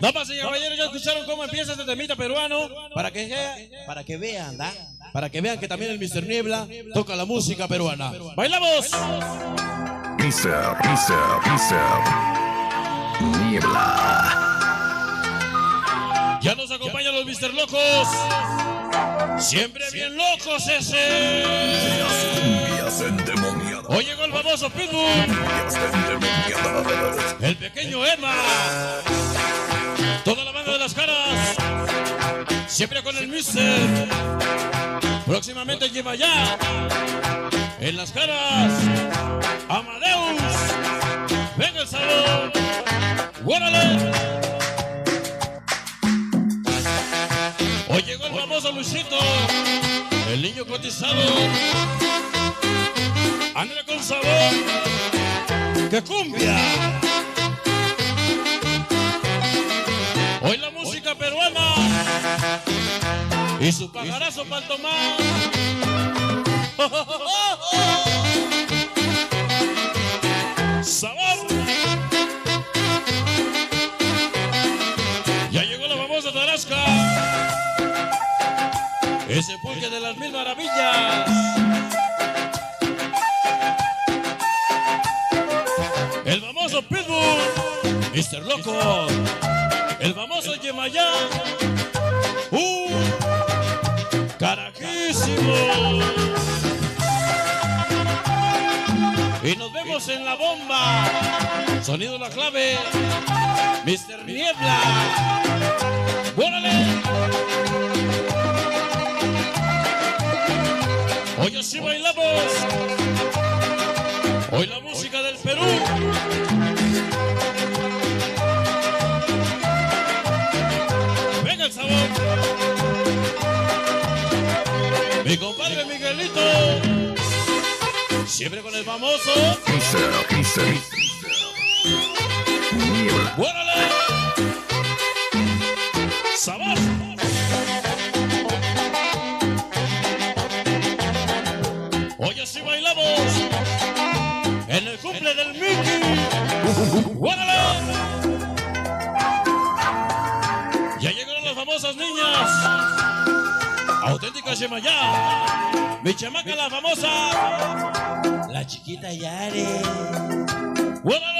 Damas y caballeros, ya escucharon cómo empieza este temita peruano. Para que vean, ¿da? Para que vean que también el Mr. Niebla toca la música peruana. ¡Bailamos! Mr. Niebla. Ya nos acompañan los Mr. Locos. Siempre bien locos ese. Hoy llegó el famoso Pitbull. El pequeño Emma. Toda la banda de las caras. Siempre con el Mister. Próximamente lleva ya. En las caras. Amadeus. Venga el sabor. ¡Guárale! Hoy llegó el famoso Luisito. El niño cotizado. Ándale con sabor. ¡Qué cumbia! Hoy la música peruana y su pajarazo para tomar. ¡Sabor! Ya llegó la famosa Tarasca. Ese pulque de las mil maravillas. El famoso Pitbull. Mr. Loco. El famoso Yemayá. Carajísimo. Y nos vemos en la bomba. Sonido la clave. Mr. Niebla. ¡Órale! Hoy así bailamos. Hoy la música del Perú. Venga el sabor. Mi compadre Miguelito. Siempre con el famoso Niebla. ¡Órale! ¡Sabor! Hoy así bailamos en el cumple del Mickey. ¡Órale! Ya llegaron las famosas niñas. Auténticas Yemayá. Mi chamaca la famosa. La chiquita Yare. ¡Órale!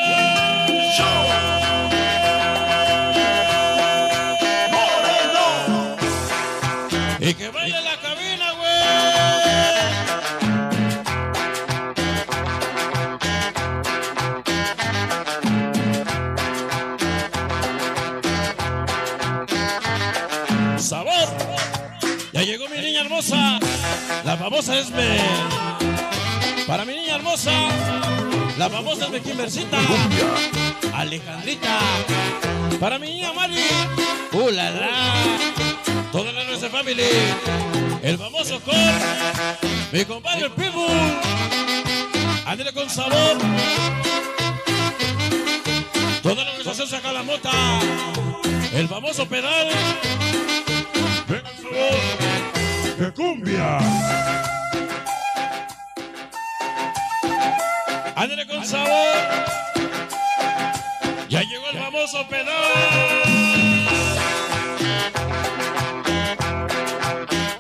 Y que baile la cabina, güey. Sabor. Ya llegó mi niña hermosa, la famosa Esme. Para mi niña hermosa, la famosa Esme Kimbercita. Alejandrita. Para mi niña Mari. La la. Toda la nuestra family. El famoso Cor. Mi compadre el Pitbull. Ándale con sabor. Toda la organización saca la mota. El famoso pedal. Venga el sabor. ¡Qué cumbia! Ándale con sabor. Ya llegó el famoso pedal.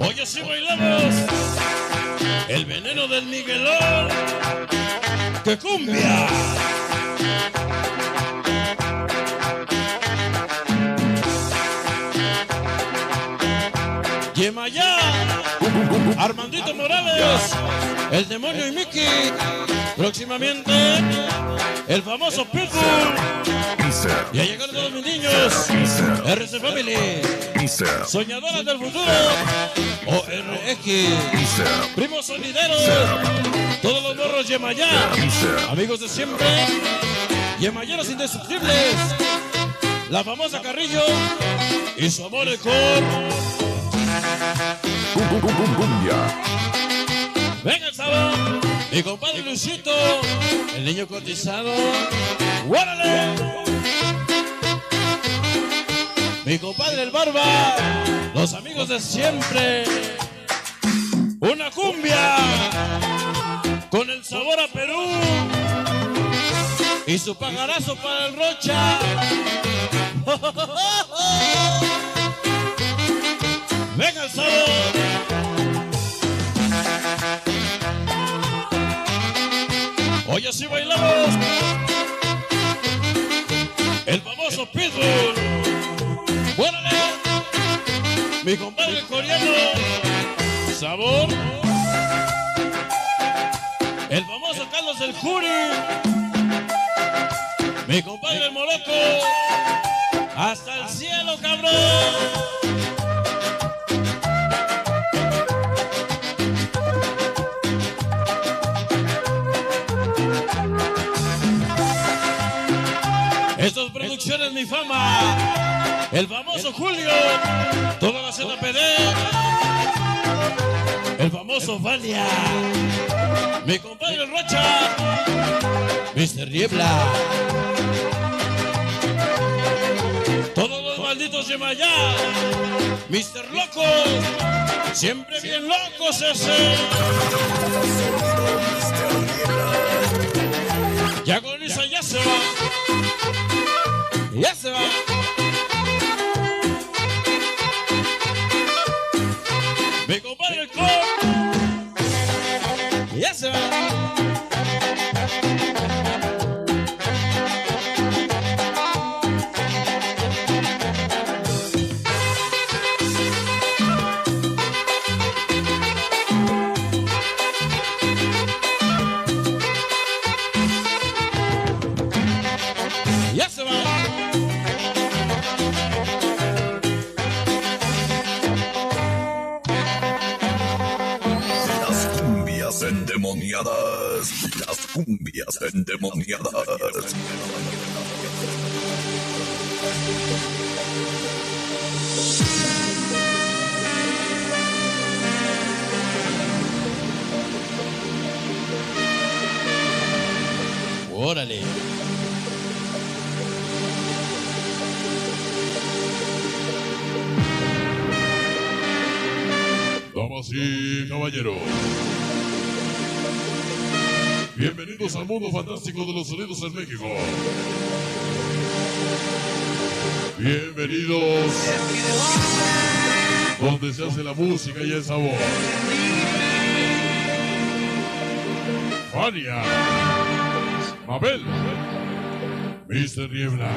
Hoy así bailamos el veneno del Miguelón. ¡Qué cumbia! Yemayá, Armandito Morales, el demonio y Mickey. Próximamente el famoso Pitbull. Ya llegaron todos mis niños. RC Family. Soñadoras del futuro. ORX. Primos sonideros. Todos los morros Yemayá. Amigos de siempre. Yemayeros indestructibles. La famosa Carrillo. Y su amor el Cor. Venga el sabor. Mi compadre Luisito. El niño cotizado. ¡Guárale! Mi compadre el Barba. Los amigos de siempre. Una cumbia. sabor a Perú y su pajarazo para el Rocha. Venga el sabor. Hoy así bailamos el famoso Pitbull. ¡Órale! Mi compadre coreano. Sabor. El famoso Carlos del Juri. Mi compadre el Moloco. Hasta el cielo, cabrón. Estas producciones Mi Fama, el famoso Julio, toda la ZPD, el famoso Valia, mi compadre Rocha, Mr. Niebla, todos los malditos de Mayá, Mr. Loco, siempre bien locos ese. Ya con Lisa ya se va. Ya se va. Mi compadre el Cor. Ya se va. Ya se va. Endemoniadas, las cumbias endemoniadas. Órale. Damas y caballeros, bienvenidos al mundo fantástico de los sonidos en México. Bienvenidos donde se hace la música y el sabor. Fania, Mabel, Mr. Niebla.